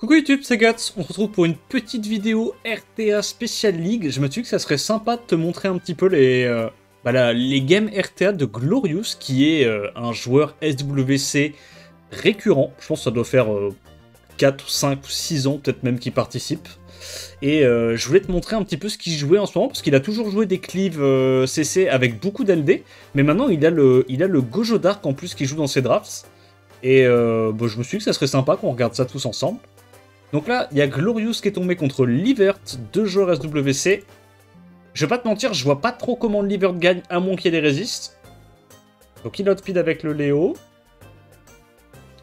Coucou YouTube, c'est Guts, on se retrouve pour une petite vidéo RTA Special League. Je me suis dit que ça serait sympa de te montrer un petit peu les games RTA de Glorious, qui est un joueur SWC récurrent. Je pense que ça doit faire 4, 5 ou 6 ans peut-être même qu'il participe. Et je voulais te montrer un petit peu ce qu'il jouait en ce moment, parce qu'il a toujours joué des cleaves CC avec beaucoup d'LD, mais maintenant il a le Gojo Dark en plus qui joue dans ses drafts. Et je me suis dit que ça serait sympa qu'on regarde ça tous ensemble. Donc là, il y a Glorious qui est tombé contre Livert, deux joueurs SWC. Je vais pas te mentir, je vois pas trop comment Livert gagne, à moins qu'il y ait des résistes. Donc il outspeed avec le Léo.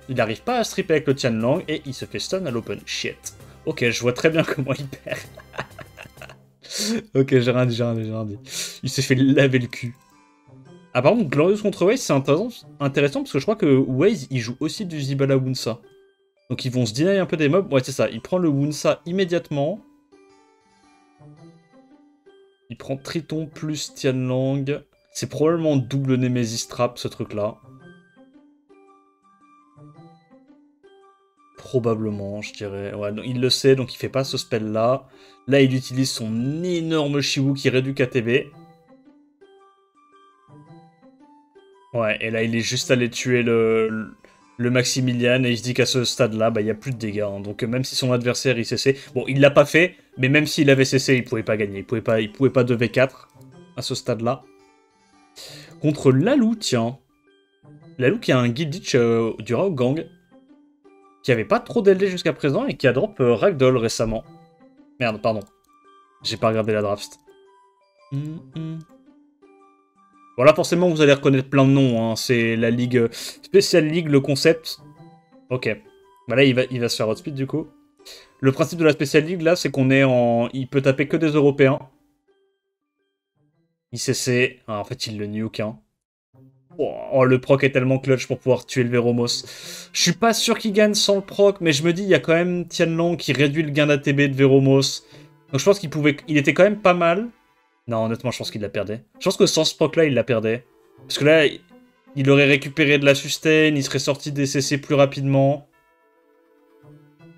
Il n'arrive pas à strip avec le Tianlang, et il se fait stun à l'open. Shit. Ok, je vois très bien comment il perd. Ok, j'ai rien dit. Il s'est fait laver le cul. Ah par contre, Glorious contre Waze, c'est intéressant parce que je crois que Waze, il joue aussi du Zibala Wunsa. Donc ils vont se deny un peu des mobs. Ouais, c'est ça. Il prend le Wunsa immédiatement. Il prend Triton plus Tianlang. C'est probablement double Nemesis Trap, ce truc-là. Probablement, je dirais. Ouais, il le sait, donc il fait pas ce spell-là. Là, il utilise son énorme Shiwu qui réduit KTB. Ouais, et là, il est juste allé tuer le Maximilian, et il se dit qu'à ce stade-là, il n'y a plus de dégâts. Hein. Donc même si son adversaire, il CC... Bon, il l'a pas fait, mais même s'il avait CC, il pouvait pas gagner. Il pouvait pas 2v4 à ce stade-là. Contre Lalou, tiens. Lalou qui a un guild ditch du Rao Gang, qui avait pas trop d'LD jusqu'à présent, et qui a drop Ragdoll récemment. Merde, pardon. J'ai pas regardé la draft. Voilà, forcément, vous allez reconnaître plein de noms. Hein. C'est la Ligue Special League, le concept. Ok. Bah là, il va se faire outspeed, du coup. Le principe de la Special League, là, c'est qu'on est en... Il peut taper que des Européens. ICC. Ah, en fait, il le nuke, hein. Oh, le proc est tellement clutch pour pouvoir tuer le Veromos. Je suis pas sûr qu'il gagne sans le proc, mais je me dis, il y a quand même Tianlang qui réduit le gain d'ATB de Veromos. Donc je pense qu'il pouvait... Il était quand même pas mal. Non, honnêtement, je pense qu'il la perdait. Je pense que sans ce proc-là, il la perdait. Parce que là, il aurait récupéré de la sustain, il serait sorti des CC plus rapidement.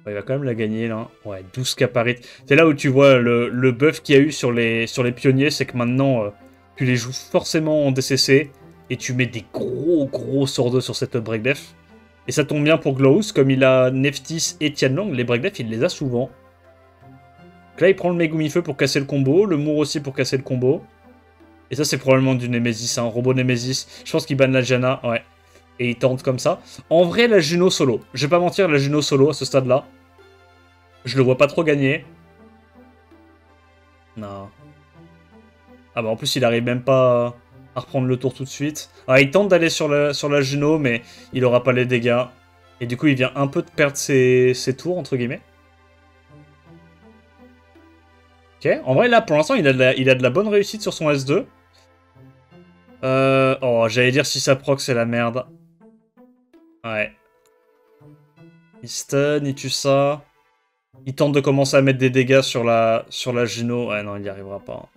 Ouais, il va quand même la gagner, là. Ouais, 12 caparites. C'est là où tu vois le buff qu'il y a eu sur les pionniers, c'est que maintenant, tu les joues forcément en DCC, et tu mets des gros sordos sur cette break def. Et ça tombe bien pour Glorious, comme il a Neftis et Tianlang, les break def, il les a souvent. Donc là, il prend le Megumi Feu pour casser le combo, le Mour aussi pour casser le combo. Et ça, c'est probablement du Nemesis, un robot Nemesis. Je pense qu'il banne la Janna, ouais. Et il tente comme ça. En vrai, la Juno solo. Je vais pas mentir, la Juno solo à ce stade-là. Je le vois pas trop gagner. Non. Ah bah en plus, il arrive même pas à reprendre le tour tout de suite. Ah, il tente d'aller sur la Juno, mais il aura pas les dégâts. Et du coup, il vient un peu de perdre ses tours, entre guillemets. Ok, en vrai, là, pour l'instant, il a de la bonne réussite sur son S2. Oh, j'allais dire si ça proc, c'est la merde. Ouais. Il stun, il tue ça. Il tente de commencer à mettre des dégâts sur la Juno. Ouais, non, il n'y arrivera pas.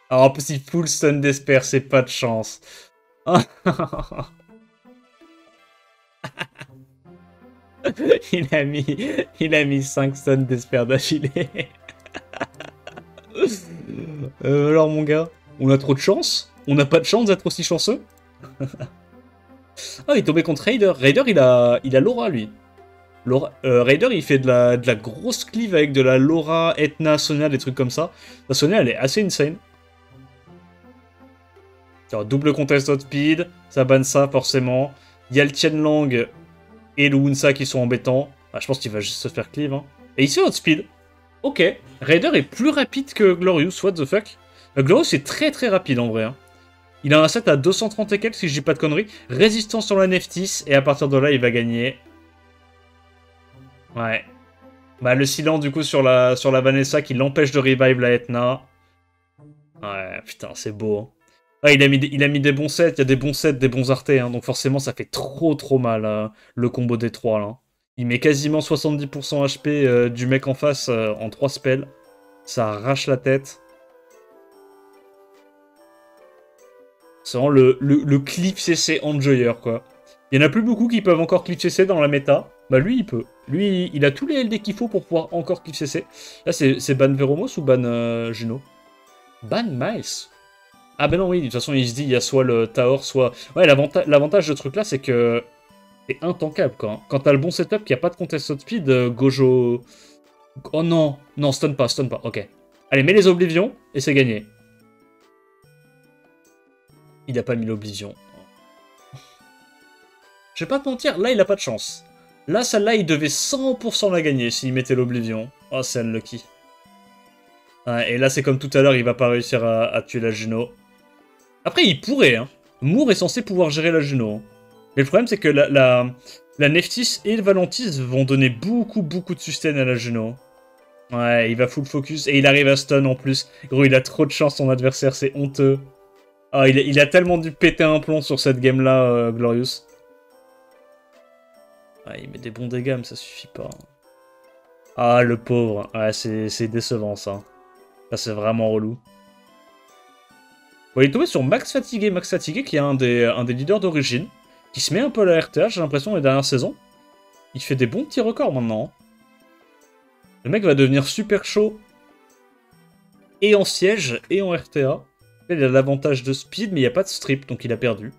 Alors, en plus, il full stun d'Esper, c'est pas de chance. il a mis 5 stuns d'Esper d'affilée. Alors, mon gars, on a trop de chance? On n'a pas de chance d'être aussi chanceux? Ah, il est tombé contre Raider. Raider, il a Laura, lui. Raider, il fait de la grosse cleave avec de la Laura, Etna, Sonia, des trucs comme ça. La Sonia, elle est assez insane. Alors, double contest outspeed, ça banne ça, forcément. Il y a le Tianlang et le Wunsa qui sont embêtants. Ah, je pense qu'il va juste se faire cleave. Hein. Et il se fait outspeed. Ok. Raider est plus rapide que Glorious, what the fuck. Glorious est très rapide, en vrai. Hein. Il a un set à 230 et quelques, si je dis pas de conneries. Résistance sur la Neftis, et à partir de là, il va gagner. Ouais. Bah, le silence, du coup, sur la Vanessa, qui l'empêche de revive la Etna. Ouais, putain, c'est beau. Hein. Ouais, il a mis des bons sets, il y a des bons sets, des bons artés, hein, donc forcément, ça fait trop mal, le combo des trois, là. Il met quasiment 70% HP du mec en face en 3 spells. Ça arrache la tête. C'est vraiment le clip CC enjoyer, quoi. Il y en a plus beaucoup qui peuvent encore clip CC dans la méta. Bah lui, il peut. Lui, il a tous les LD qu'il faut pour pouvoir encore kill CC. Là, c'est ban Veromos ou ban Juno? Ban Miles. Ah ben non, oui, de toute façon, il se dit, il y a soit le Taor, soit... Ouais, l'avantage de ce truc-là, c'est que c'est intankable, quoi. Quand t'as le bon setup, qu'il n'y a pas de contest speed, Gojo... Oh non, non, stun pas, ok. Allez, mets les Oblivions, et c'est gagné. Il a pas mis l'Oblivion. Je vais pas te mentir, là, il a pas de chance. Là, celle-là, il devait 100% la gagner s'il mettait l'Oblivion. Oh, c'est unlucky. Ouais, et là, c'est comme tout à l'heure, il va pas réussir à tuer la Juno. Après, il pourrait, hein. Moore est censé pouvoir gérer la Juno. Mais le problème, c'est que la Neftis et le Valentis vont donner beaucoup de sustain à la Juno. Ouais, il va full focus, et il arrive à stun en plus. Gros, il a trop de chance, son adversaire, c'est honteux. Ah, il a tellement dû péter un plomb sur cette game-là, Glorious. Ah, il met des bons dégâts, mais ça suffit pas. Ah, le pauvre. Ouais, c'est décevant, ça. Ça, c'est vraiment relou. Bon, il est tombé sur Max Fatigué, qui est un des leaders d'origine, qui se met un peu à la RTA, j'ai l'impression, les dernières saisons. Il fait des bons petits records, maintenant. Le mec va devenir super chaud. Et en siège, et en RTA. Il a l'avantage de speed, mais il n'y a pas de strip, donc il a perdu.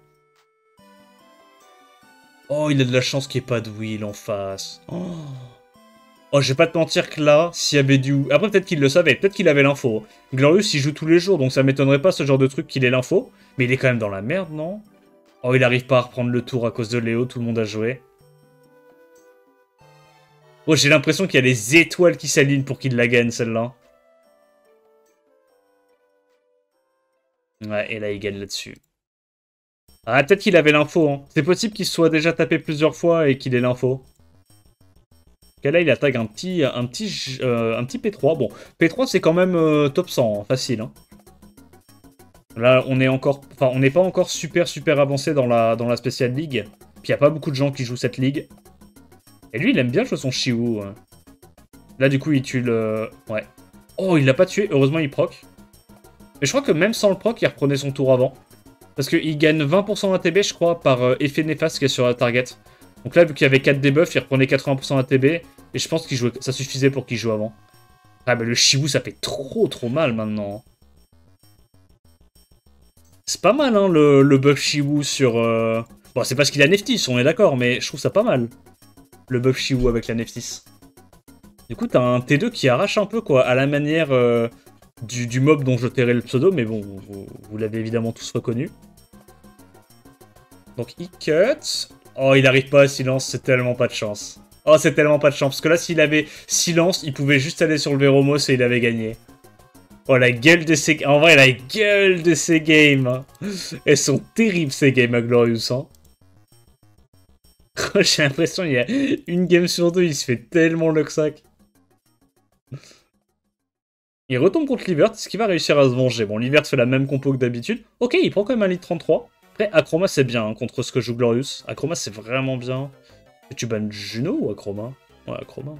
Oh, il a de la chance qu'il n'y ait pas de wheel en face. Oh, je vais pas te mentir que là, s'il y avait du... Après, peut-être qu'il le savait, peut-être qu'il avait l'info. Glorious, il joue tous les jours, donc ça m'étonnerait pas ce genre de truc qu'il ait l'info. Mais il est quand même dans la merde, non? Oh, il arrive pas à reprendre le tour à cause de Léo, tout le monde a joué. Oh, j'ai l'impression qu'il y a les étoiles qui s'alignent pour qu'il la gagne, celle-là. Ouais, et là, il gagne là-dessus. Ah, peut-être qu'il avait l'info, hein. C'est possible qu'il se soit déjà tapé plusieurs fois et qu'il ait l'info. Ok, là, il attaque un petit P3. Bon, P3, c'est quand même top 100, hein, facile. Hein. Là, on est encore... Enfin, on n'est pas encore super avancé dans la Special League. Puis, il n'y a pas beaucoup de gens qui jouent cette ligue. Et lui, il aime bien jouer son Shiwu. Là, du coup, il tue le... Ouais. Oh, il l'a pas tué. Heureusement, il proc. Mais je crois que même sans le proc, il reprenait son tour avant. Parce qu'il gagne 20% d'ATB, je crois, par effet néfaste qui est sur la target. Donc là, vu qu'il y avait 4 debuffs, il reprenait 80% d'ATB. Et je pense qu'il jouait... ça suffisait pour qu'il joue avant. Ah, bah le Shiwu, ça fait trop mal maintenant. C'est pas mal, hein, le buff Shiwu sur... Bon, c'est parce qu'il a Neftis, on est d'accord, mais je trouve ça pas mal. Le buff Shiwu avec la Neftis. Du coup, t'as un T2 qui arrache un peu, quoi, à la manière du mob dont je tairai le pseudo, mais bon, vous l'avez évidemment tous reconnu. Donc, il cut. Oh, il arrive pas à silence, c'est tellement pas de chance. Oh, c'est tellement pas de chance, parce que là, s'il avait silence, il pouvait juste aller sur le Veromos et il avait gagné. Oh, la gueule de ces... En vrai, la gueule de ces games. Hein. Elles sont terribles, ces games à Glorious. Hein. J'ai l'impression qu'il y a une game sur deux, il se fait tellement le sac. Il retombe contre Livert, est-ce qu'il va réussir à se venger? Bon, Livert fait la même compo que d'habitude. Ok, il prend quand même un lead 33. Après, Acroma, c'est bien hein, contre ce que joue Glorious. Acroma, c'est vraiment bien. Et tu bannes Juno ou Acroma? Ouais, Acroma.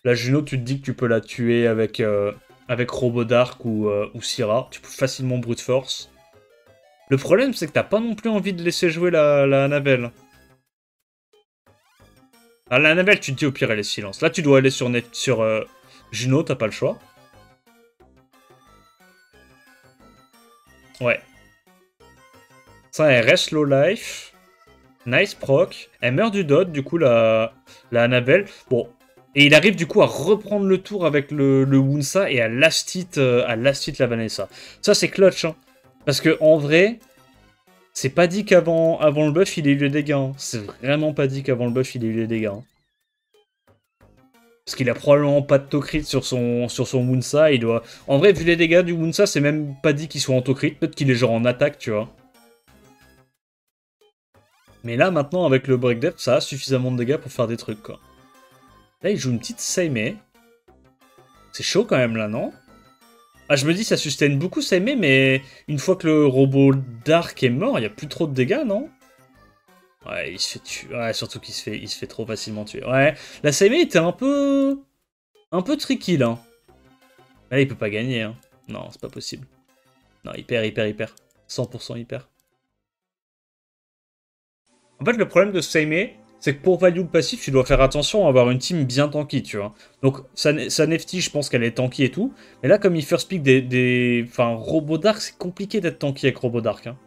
La Juno, tu te dis que tu peux la tuer avec Robodark ou Syrah. Tu peux facilement brute force. Le problème, c'est que t'as pas non plus envie de laisser jouer la Annabelle. Ah, la Annabelle, tu te dis au pire, elle est silence. Là, tu dois aller sur Juno, t'as pas le choix. Ouais. Ça, elle reste low life. Nice proc. Elle meurt du dot, du coup, la Annabelle. Bon. Et il arrive, du coup, à reprendre le tour avec le Wunsa et à last hit la Vanessa. Ça, c'est clutch, hein. Parce que, en vrai, c'est pas dit qu'avant le buff, il ait eu les dégâts. Hein. C'est vraiment pas dit qu'avant le buff, il ait eu les dégâts. Hein. Parce qu'il a probablement pas de Tokrit sur son Wunsa. Il doit... En vrai, vu les dégâts du Wunsa, c'est même pas dit qu'il soit en Tokrit. Peut-être qu'il est genre en attaque, tu vois. Mais là, maintenant, avec le Break Depth, ça a suffisamment de dégâts pour faire des trucs, quoi. Là, il joue une petite Seimei. C'est chaud quand même, là, non? Ah, je me dis, ça sustain beaucoup Seimei, mais une fois que le robot Dark est mort, il n'y a plus trop de dégâts, non? Ouais, il se fait tuer. Ouais, surtout qu'il se fait trop facilement tuer. Ouais, la Seimei était un peu tricky, là. Là, il peut pas gagner, hein. Non, c'est pas possible. Non, il perd. 100% il perd. En fait, le problème de Seimei, c'est que pour value le passif, tu dois faire attention à avoir une team bien tanky, tu vois. Donc, sa Nefty, je pense qu'elle est tanky et tout. Mais là, comme il first pick Enfin, Robodark, c'est compliqué d'être tanky avec Robodark. Hein.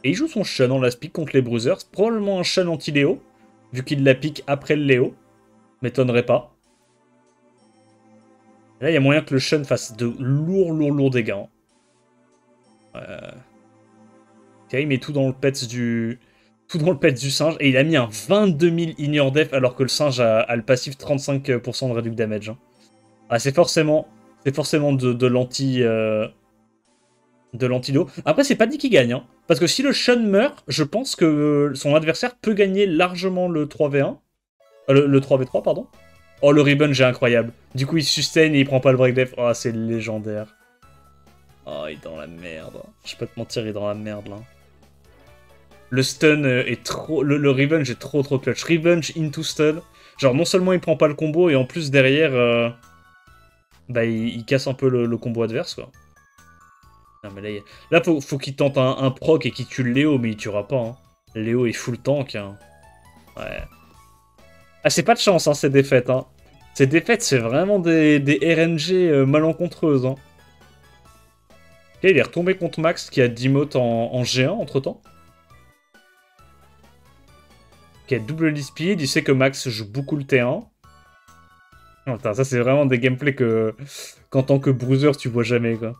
Et il joue son Shun en last pick contre les Bruisers. Probablement un Shun anti-Léo, vu qu'il la pique après le Léo. M'étonnerait pas. Et là, il y a moyen que le Shun fasse de lourds dégâts. Hein. Ok, il met tout dans le pets du... Tout dans le pet du singe, et il a mis un 22 000 ignore def alors que le singe a le passif 35% de reduct damage. Hein. Ah, c'est forcément de l'anti... de l'antido. Après, c'est pas dit qu'il gagne, hein, parce que si le Shun meurt, je pense que son adversaire peut gagner largement le 3v1. Le 3v3, pardon. Oh, le Revenge est incroyable. Du coup, il sustain et il prend pas le break def. Oh, c'est légendaire. Oh, il est dans la merde. Je peux pas te mentir, il est dans la merde, là. Le stun est trop... Le Revenge est trop clutch. Revenge into stun. Genre, non seulement il prend pas le combo, et en plus, derrière... bah, il casse un peu le combo adverse, quoi. Non, mais là faut qu'il tente un proc et qu'il tue le Léo, mais il tuera pas. Hein. Léo est full tank. Hein. Ouais. Ah, c'est pas de chance, hein, ces défaites. Hein. Ces défaites, c'est vraiment des RNG malencontreuses. Hein. Ok, il est retombé contre Max, qui a 10 motes en G1, entre-temps. Qui a double lead speed, il sait que Max joue beaucoup le T1. Oh, putain, ça, c'est vraiment des gameplays qu'en tant que bruiser, tu vois jamais, quoi.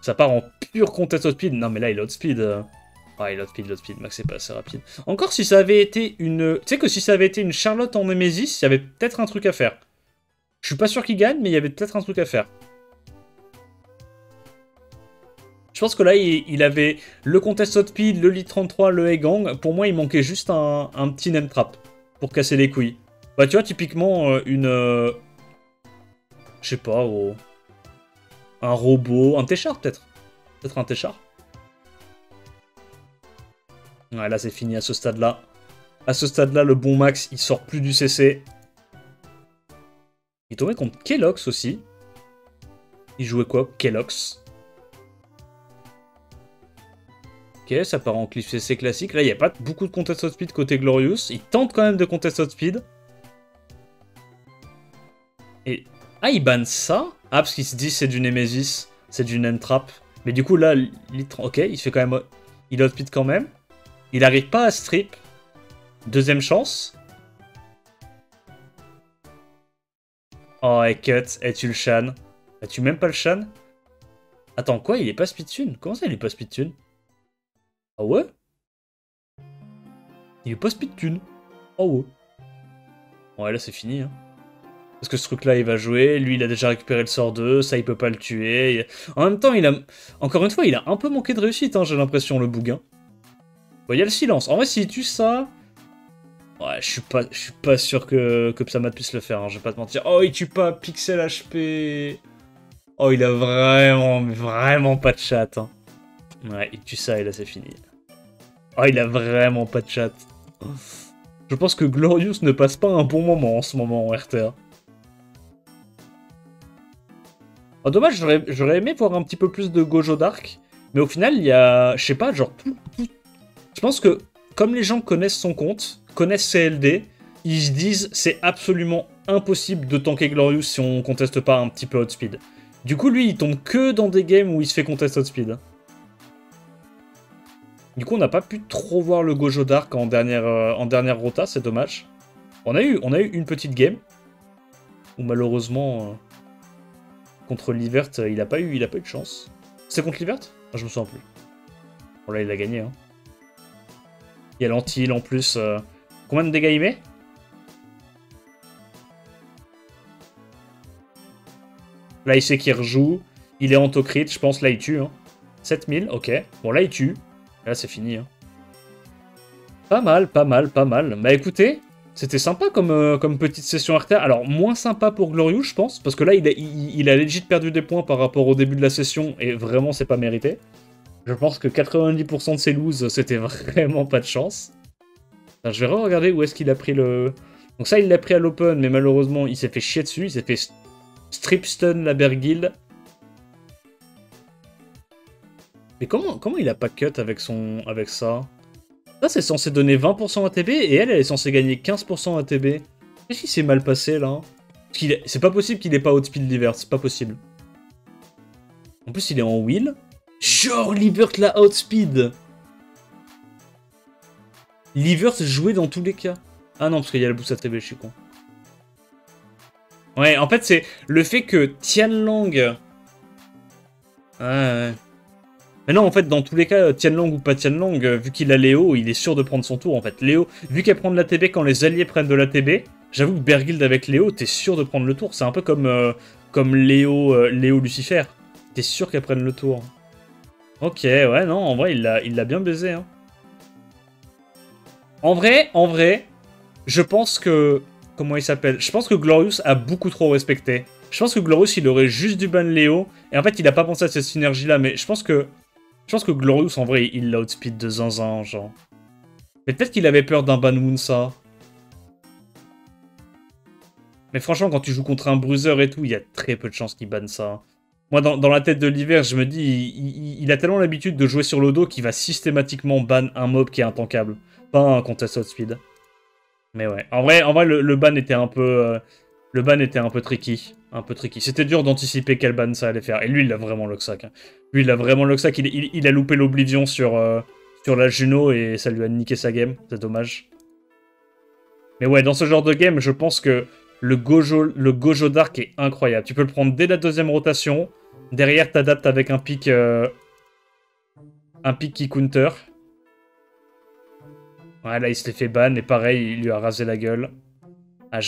Ça part en pur contest outspeed. Non, mais là, il outspeed. Ah, il outspeed. Max, c'est pas assez rapide. Encore, si ça avait été une... Tu sais que si ça avait été une Charlotte en Nemesis, il y avait peut-être un truc à faire. Je suis pas sûr qu'il gagne, mais il y avait peut-être un truc à faire. Je pense que là, il avait le contest outspeed, le lead 33, le Egang. Pour moi, il manquait juste un petit name trap pour casser les couilles. Bah, tu vois, typiquement, une... je sais pas, un robot, un T-Char peut-être. Peut-être un T-Char. Ouais, là c'est fini à ce stade-là. À ce stade-là, le bon Max, il sort plus du CC. Il est tombé contre Kelox aussi. Il jouait quoi? Kelox. Ok, ça part en cliff CC classique. Là, il n'y a pas beaucoup de contest outspeed côté Glorious. Il tente quand même de contest outspeed. Et... Ah, il banne ça? Ah, parce qu'il se dit c'est du Nemesis, c'est du Nentrap. Mais du coup, là, ok, il se fait quand même... Il outspeed quand même. Il n'arrive pas à strip. Deuxième chance. Oh, et cut. Et tu le Shan. Et tu même pas le Shan? Attends, quoi? Il est pas speedtune? Comment ça, il est pas speedtune? Ah ouais? Il est pas speedtune. Oh ouais. Ouais, là, c'est fini, hein. Parce que ce truc-là, il va jouer. Lui, il a déjà récupéré le sort 2. Ça, il peut pas le tuer. En même temps, il a... Encore une fois, il a un peu manqué de réussite, hein, j'ai l'impression, le bouguin. Bon, il y a le silence. En vrai, s'il tue ça... Ouais, je suis pas sûr que Psamat puisse le faire, hein, je vais pas te mentir. Oh, il tue pas Pixel HP. Oh, il a vraiment pas de chat. Hein. Ouais, il tue ça et là, c'est fini. Oh, il a vraiment pas de chat. Je pense que Glorious ne passe pas un bon moment en ce moment en RTA. Oh, dommage, j'aurais aimé voir un petit peu plus de Gojo Dark. Mais au final, il y a... Je sais pas, genre... Je pense que, comme les gens connaissent son compte, connaissent CLD, ils se disent c'est absolument impossible de tanker Glorious si on conteste pas un petit peu outspeed. Du coup, lui, il tombe que dans des games où il se fait contest outspeed. Du coup, on n'a pas pu trop voir le Gojo Dark en dernière rota, c'est dommage. On a eu une petite game, où malheureusement, contre Livert, il a pas eu de chance. C'est contre Livert? Ah, je me souviens plus. Bon, là, il a gagné, hein. Il y a l'anti-heal en plus. Combien de dégâts il met? Là, il sait qu'il rejoue. Il est anto-crit, je pense. Là, il tue. Hein. 7000, ok. Bon, là, il tue. Là, c'est fini. Hein. Pas mal. Bah, écoutez, c'était sympa comme petite session RTA. Alors, moins sympa pour Glorious, je pense. Parce que là, il a legit perdu des points par rapport au début de la session. Et vraiment, c'est pas mérité. Je pense que 90% de ses loses, c'était vraiment pas de chance. Alors, je vais re-regarder où est-ce qu'il a pris le... Donc ça, il l'a pris à l'open, mais malheureusement, il s'est fait chier dessus. Il s'est fait strip stun la Berguild. Mais comment il a pas cut avec ça? Ça, c'est censé donner 20% ATB, et elle est censée gagner 15% ATB. Qu'est-ce qui s'est mal passé, là? C'est pas possible qu'il ait pas outspeed Livert, c'est pas possible. En plus, il est en wheel. Genre, Livert l'a outspeed. Livert jouait dans tous les cas. Ah non, parce qu'il y a le boost ATB, je suis con. Ouais, en fait, c'est le fait que Tianlang... Ouais. Mais non, en fait, dans tous les cas, Tianlang ou pas Tianlang, vu qu'il a Léo, il est sûr de prendre son tour, en fait. Léo, vu qu'elle prend de l'ATB quand les alliés prennent de l'ATB, j'avoue que Berguild avec Léo, t'es sûr de prendre le tour. C'est un peu comme Léo Lucifer. T'es sûr qu'elle prenne le tour. Ok, ouais, non, en vrai, il l'a bien baisé, hein. En vrai, je pense que... Comment il s'appelle? Je pense que Glorious a beaucoup trop respecté. Je pense que Glorious, il aurait juste dû ban Léo. Et en fait, il a pas pensé à cette synergie-là, mais je pense que Glorious, en vrai, il l'a outspeed de zinzin, genre. Mais peut-être qu'il avait peur d'un ban Moonsa. Mais franchement, quand tu joues contre un bruiser et tout, il y a très peu de chances qu'il banne ça. Moi, dans la tête de l'hiver, je me dis, il a tellement l'habitude de jouer sur le dos qu'il va systématiquement ban un mob qui est intankable. Pas un contest outspeed. Mais ouais, en vrai le ban était un peu... le ban était un peu tricky. Un peu tricky. C'était dur d'anticiper quel ban ça allait faire. Et lui, il a vraiment Loxac. Hein. Lui, il a vraiment Loxac. Il a loupé l'Oblivion sur la Juno et ça lui a niqué sa game. C'est dommage. Mais ouais, dans ce genre de game, je pense que le Gojo Dark est incroyable. Tu peux le prendre dès la deuxième rotation. Derrière, t'adaptes avec un pic qui counter. Ouais, là, il se l'est fait ban. Et pareil, il lui a rasé la gueule. Ah,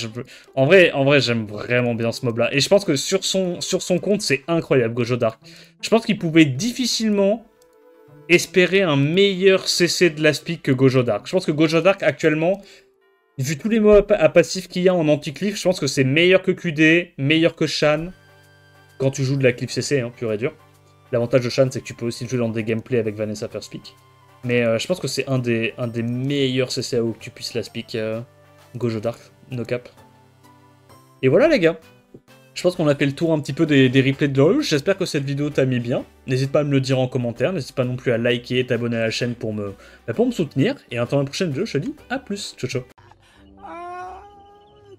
en vrai, j'aime vraiment bien ce mob-là. Et je pense que sur son compte, c'est incroyable, Gojo Dark. Je pense qu'il pouvait difficilement espérer un meilleur CC de last pick que Gojo Dark. Je pense que Gojo Dark, actuellement, vu tous les mobs à passif qu'il y a en anti-cliff, je pense que c'est meilleur que QD, meilleur que Shan, quand tu joues de la cliff CC, hein, pur et dur. L'avantage de Shan, c'est que tu peux aussi jouer dans des gameplays avec Vanessa First Pick. Mais je pense que c'est un des meilleurs CC AO que tu puisses last pick Gojo Dark. No cap. Et voilà les gars. Je pense qu'on a fait le tour un petit peu des replays de Glorious. J'espère que cette vidéo t'a mis bien. N'hésite pas à me le dire en commentaire. N'hésite pas non plus à liker et t'abonner à la chaîne pour me soutenir. Et attends la prochaine vidéo, je te dis à plus. Ciao ciao.